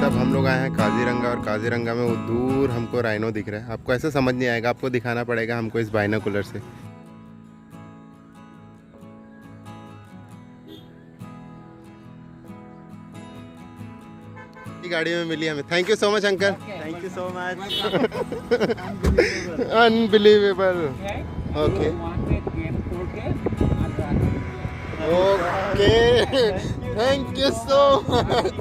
मतलब हम लोग आए हैं काजीरंगा और काजीरंगा में वो दूर हमको राइनो दिख रहा है। आपको ऐसे समझ नहीं आएगा, आपको दिखाना पड़ेगा हमको इस बाइनोकुलर से। गाड़ी में मिली हमें। Thank you so much uncle. Thank you so much. Unbelievable. Okay okay, thank you so much.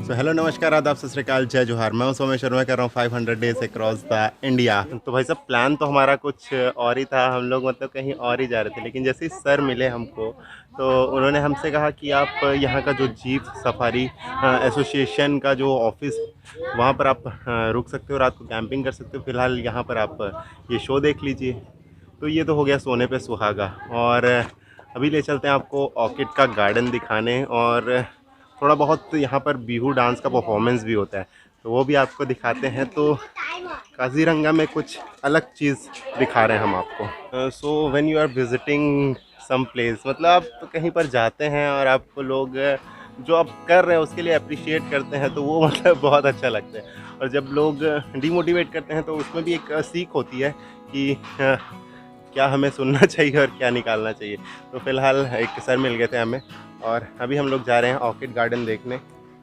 तो हेलो नमस्कार, आदाब, सत श्री अकाल, जय जोहार। मैं हूं सोमेश शर्मा, कर रहा हूँ 500 डेज अक्रॉस द इंडिया। तो भाई साहब प्लान तो हमारा कुछ और ही था, हम लोग मतलब कहीं और ही जा रहे थे, लेकिन जैसे ही सर मिले हमको तो उन्होंने हमसे कहा कि आप यहाँ का जो जीप सफारी एसोसिएशन का जो ऑफिस, वहाँ पर आप रुक सकते हो, रात को कैंपिंग कर सकते हो, फिलहाल यहाँ पर आप ये शो देख लीजिए। तो ये तो हो गया सोने पे सुहागा। और अभी ले चलते हैं आपको ऑर्किड का गार्डन दिखाने, और थोड़ा बहुत यहाँ पर बिहू डांस का परफॉर्मेंस भी होता है, तो वो भी आपको दिखाते हैं। तो काजीरंगा में कुछ अलग चीज़ दिखा रहे हैं हम आपको। So when you are visiting some place, मतलब आप कहीं पर जाते हैं और आपको लोग जो आप कर रहे हैं उसके लिए अप्रिशिएट करते हैं, तो वो मतलब बहुत अच्छा लगता है। और जब लोग डिमोटिवेट करते हैं तो उसमें भी एक सीख होती है कि क्या हमें सुनना चाहिए और क्या निकालना चाहिए। तो फिलहाल एक सर मिल गए थे हमें, और अभी हम लोग जा रहे हैं ऑर्किड गार्डन देखने।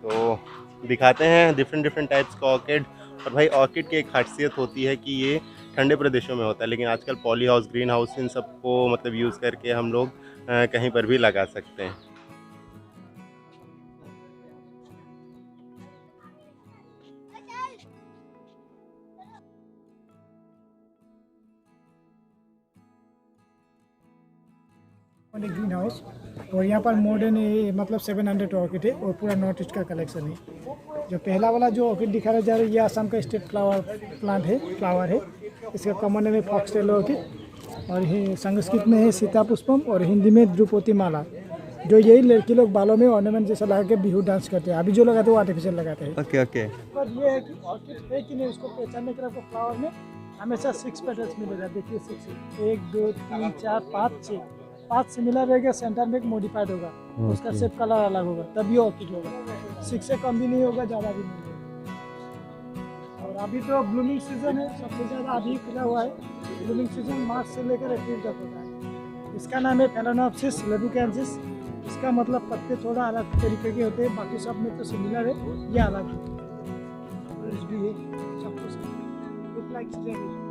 तो दिखाते हैं डिफरेंट टाइप्स का ऑर्किड। और भाई ऑर्किड की एक खासियत होती है कि ये ठंडे प्रदेशों में होता है, लेकिन आजकल पॉली हाउस, ग्रीन हाउस, इन सबको मतलब यूज़ करके हम लोग कहीं पर भी लगा सकते हैं। ग्रीन हाउस, और यहाँ पर मॉडर्न मतलब 700 ऑर्किड है, और पूरा नॉर्थ ईस्ट का कलेक्शन है। जो पहला वाला जो ऑर्किड दिखाया जा रहा है, ये आसाम का स्टेट फ्लावर है। इसका कॉमन नेम है फॉक्सटेल ऑर्किड, और ये संस्कृत में है सीता पुष्पम, और हिंदी में ध्रुपति माला। जो यही लड़की लोग बालों में ऑर्नामेंट जैसा लगा के बिहू डांस करते हैं। अभी जो लगाते हैं वो आर्टिफिशियल लगाते हैं। Okay okay. पर ये है कि ऑर्किड है कि नहीं, उसको पहचानने के लिए आपको फ्लावर में हमेशा 6 पेटल्स मिलेगा। देखिए 6, 1 2 3 4 5 6, 5 सिमिलर रहेगा, सेंटर में एक मॉडिफाइड होगा, उसका शेप कलर अलग होगा, तब ये ऑर्किड होगा। 6 से कम भी नहीं होगा, ज़्यादा भी नहीं होगा। और अभी तो ब्लूमिंग सीजन है, सबसे ज़्यादा अभी खुला हुआ है। ब्लूमिंग सीजन मार्च से लेकर अप्रैल तक होता है। इसका नाम है फेलोनोप्सिस लेबुकेंसिस। इसका मतलब पत्ते थोड़ा अलग तरीके के होते हैं, बाकी सब में तो सिमिलर है, ये अलग है। भी है सब कुछ, लुक लाइक स्ट्रॉबेरी।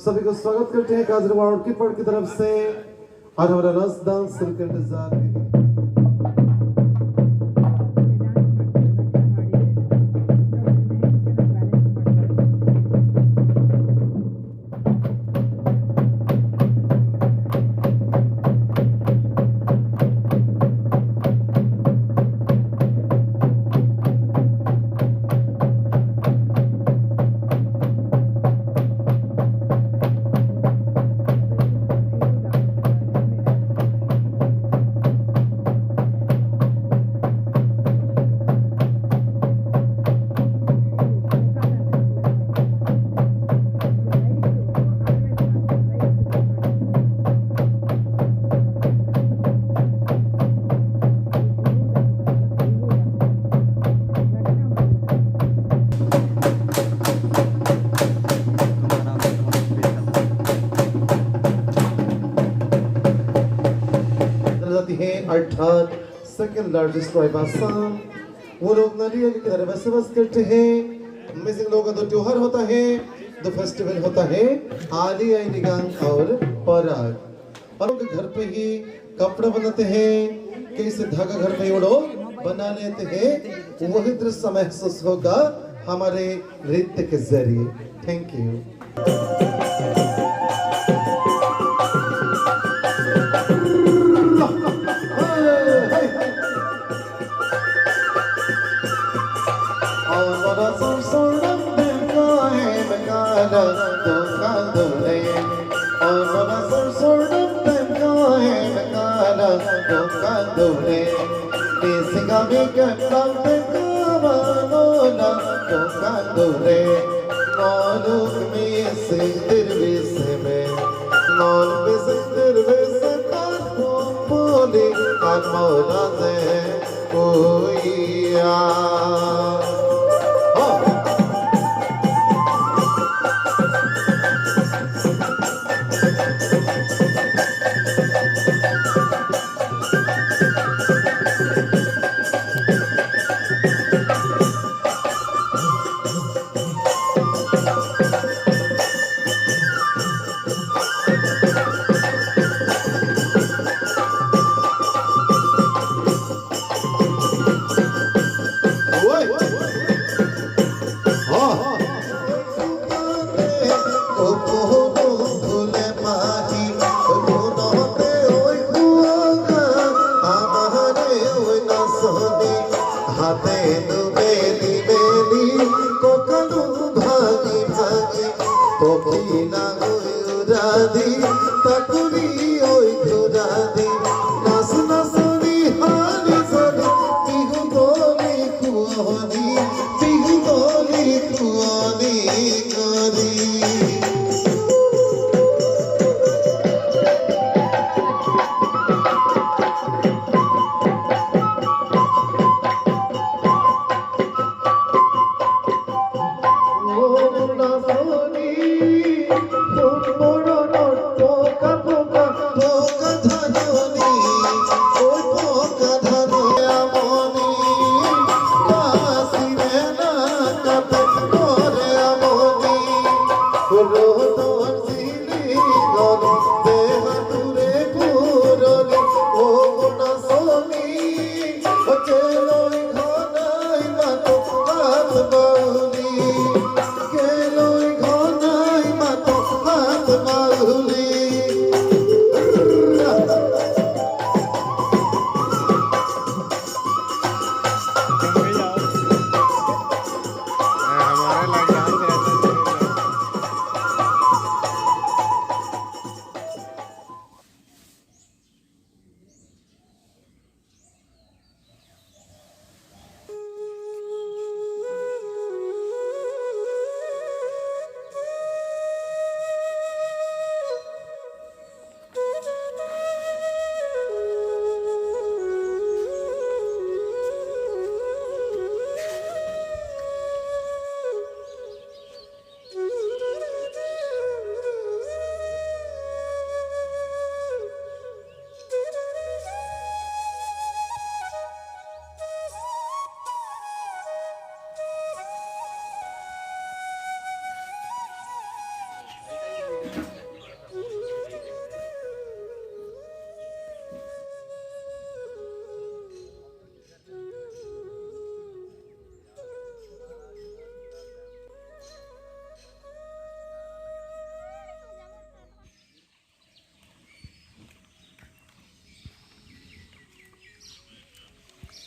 सभी को स्वागत करते हैं काजीरंगा ऑर्किड पार्क की तरफ से। आज हमारा रस डांस शुरू का इंतजार है। अर्थात सेकंड लार्जेस्ट ट्राइब आसाम। वो लोग नदियों के किनारे बसवास करते हैं। अमेजिंग लोगों का त्योहार होता है, द फेस्टिवल होता है आली आई निगांग और पराग। और घर पे ही कपड़ा बनाते हैं, कैसे धागा घर पे वो लोग बना लेते हैं। वही दृश्य महसूस होगा हमारे नृत्य के जरिए। Thank you. Tocándole, oh no sort of cara, tocándole, dígame que plante cabalona, tocándole, no look me sentir me, no me sentir se tan poli, tan mola de, oh yeah.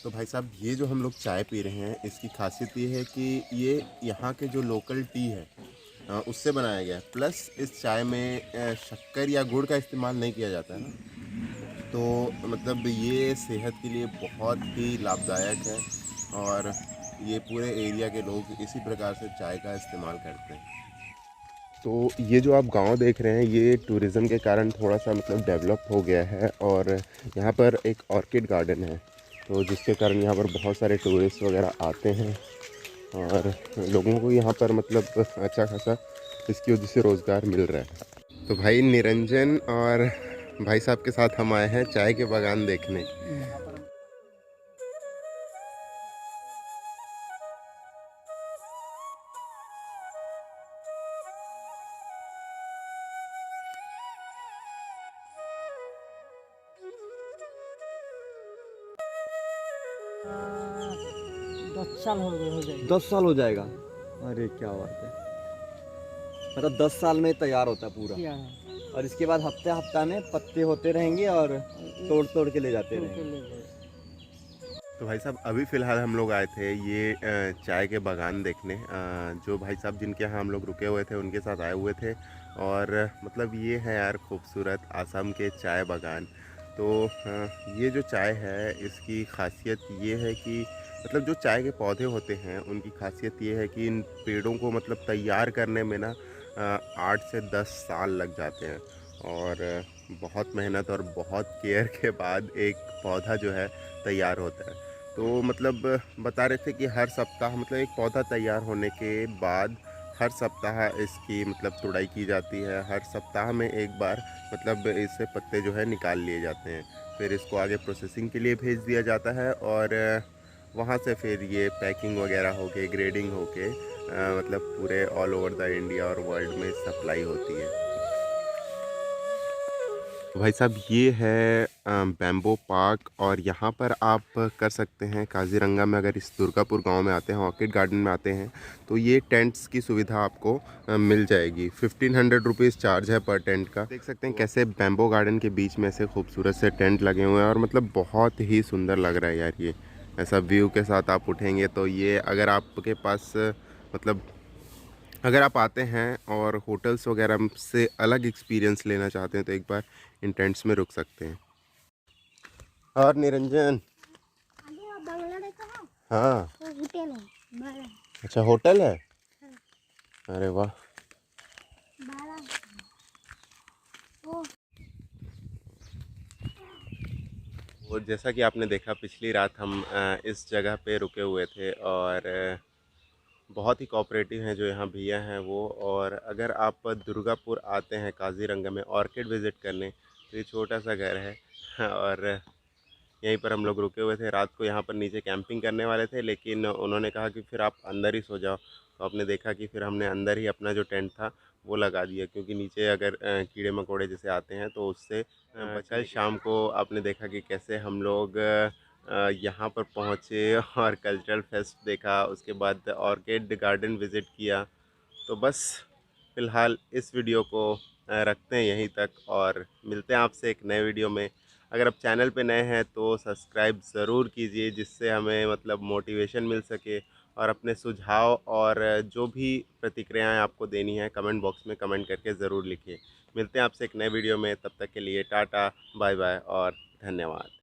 तो भाई साहब ये जो हम लोग चाय पी रहे हैं इसकी खासियत ये है कि ये यहाँ के जो लोकल टी है उससे बनाया गया है। प्लस इस चाय में शक्कर या गुड़ का इस्तेमाल नहीं किया जाता है ना, तो मतलब ये सेहत के लिए बहुत ही लाभदायक है और ये पूरे एरिया के लोग इसी प्रकार से चाय का इस्तेमाल करते हैं। तो ये जो आप गांव देख रहे हैं ये टूरिज़्म के कारण थोड़ा सा मतलब डेवलप हो गया है और यहाँ पर एक ऑर्किड गार्डन है, तो जिसके कारण यहाँ पर बहुत सारे टूरिस्ट वगैरह आते हैं और लोगों को यहाँ पर मतलब अच्छा खासा इसकी वजह से रोज़गार मिल रहा है। तो भाई निरंजन और भाई साहब के साथ हम आए हैं चाय के बागान देखने। हो जाएगा। 10 साल हो जाएगा। अरे क्या बात है, मतलब 10 साल में तैयार होता है पूरा। और इसके बाद हफ्ते हफ्ता में पत्ते होते रहेंगे और तोड़ तोड़ के ले जाते रहेंगे। तो भाई साहब अभी फ़िलहाल हम लोग आए थे ये चाय के बागान देखने। जो भाई साहब जिनके यहाँ हम लोग रुके हुए थे उनके साथ आए हुए थे। और मतलब ये है यार खूबसूरत आसाम के चाय बागान। तो ये जो चाय है इसकी ख़ासियत ये है कि मतलब जो चाय के पौधे होते हैं उनकी ख़ासियत ये है कि इन पेड़ों को मतलब तैयार करने में ना 8 से 10 साल लग जाते हैं। और बहुत मेहनत और बहुत केयर के बाद एक पौधा जो है तैयार होता है। तो मतलब बता रहे थे कि हर सप्ताह मतलब एक पौधा तैयार होने के बाद हर सप्ताह इसकी मतलब तुड़ाई की जाती है। हर सप्ताह में एक बार मतलब इससे पत्ते जो है निकाल लिए जाते हैं। फिर इसको आगे प्रोसेसिंग के लिए भेज दिया जाता है और वहाँ से फिर ये पैकिंग वगैरह होके ग्रेडिंग होके मतलब पूरे ऑल ओवर द इंडिया और वर्ल्ड में सप्लाई होती है। भाई साहब ये है बैम्बो पार्क और यहाँ पर आप कर सकते हैं काज़ीरंगा में अगर इस दुर्गापुर गांव में आते हैं ऑर्किड गार्डन में आते हैं तो ये टेंट्स की सुविधा आपको मिल जाएगी। 1500 रुपीज़ चार्ज है पर टेंट का। देख सकते हैं कैसे बैम्बो गार्डन के बीच में ऐसे खूबसूरत से टेंट लगे हुए हैं और मतलब बहुत ही सुंदर लग रहा है यार। ये ऐसा व्यू के साथ आप उठेंगे तो ये अगर आपके पास मतलब अगर आप आते हैं और होटल्स वगैरह से अलग एक्सपीरियंस लेना चाहते हैं तो एक बार इन टेंट्स में रुक सकते हैं। और निरंजन आगे वो बंगला देखा है हाँ वो होटल है बड़ा अच्छा होटल है। अरे वाह। बड़ा वो और जैसा कि आपने देखा पिछली रात हम इस जगह पे रुके हुए थे और बहुत ही कोऑपरेटिव हैं जो यहाँ भैया हैं वो। और अगर आप दुर्गापुर आते हैं काज़ीरंगा में ऑर्किड विज़िट करने तो ये छोटा सा घर है और यहीं पर हम लोग रुके हुए थे रात को। यहाँ पर नीचे कैंपिंग करने वाले थे लेकिन उन्होंने कहा कि फिर आप अंदर ही सो जाओ। तो आपने देखा कि फिर हमने अंदर ही अपना जो टेंट था वो लगा दिया क्योंकि नीचे अगर कीड़े मकोड़े जैसे आते हैं तो उससे कल शाम को आपने देखा कि कैसे हम लोग यहाँ पर पहुँचे और कल्चरल फेस्ट देखा। उसके बाद ऑर्किड गार्डन विज़िट किया। तो बस फ़िलहाल इस वीडियो को रखते हैं यहीं तक और मिलते हैं आपसे एक नए वीडियो में। अगर आप चैनल पे नए हैं तो सब्सक्राइब ज़रूर कीजिए जिससे हमें मतलब मोटिवेशन मिल सके। और अपने सुझाव और जो भी प्रतिक्रियाएं आपको देनी है कमेंट बॉक्स में कमेंट करके ज़रूर लिखिए। मिलते हैं आपसे एक नए वीडियो में, तब तक के लिए टाटा बाय बाय और धन्यवाद।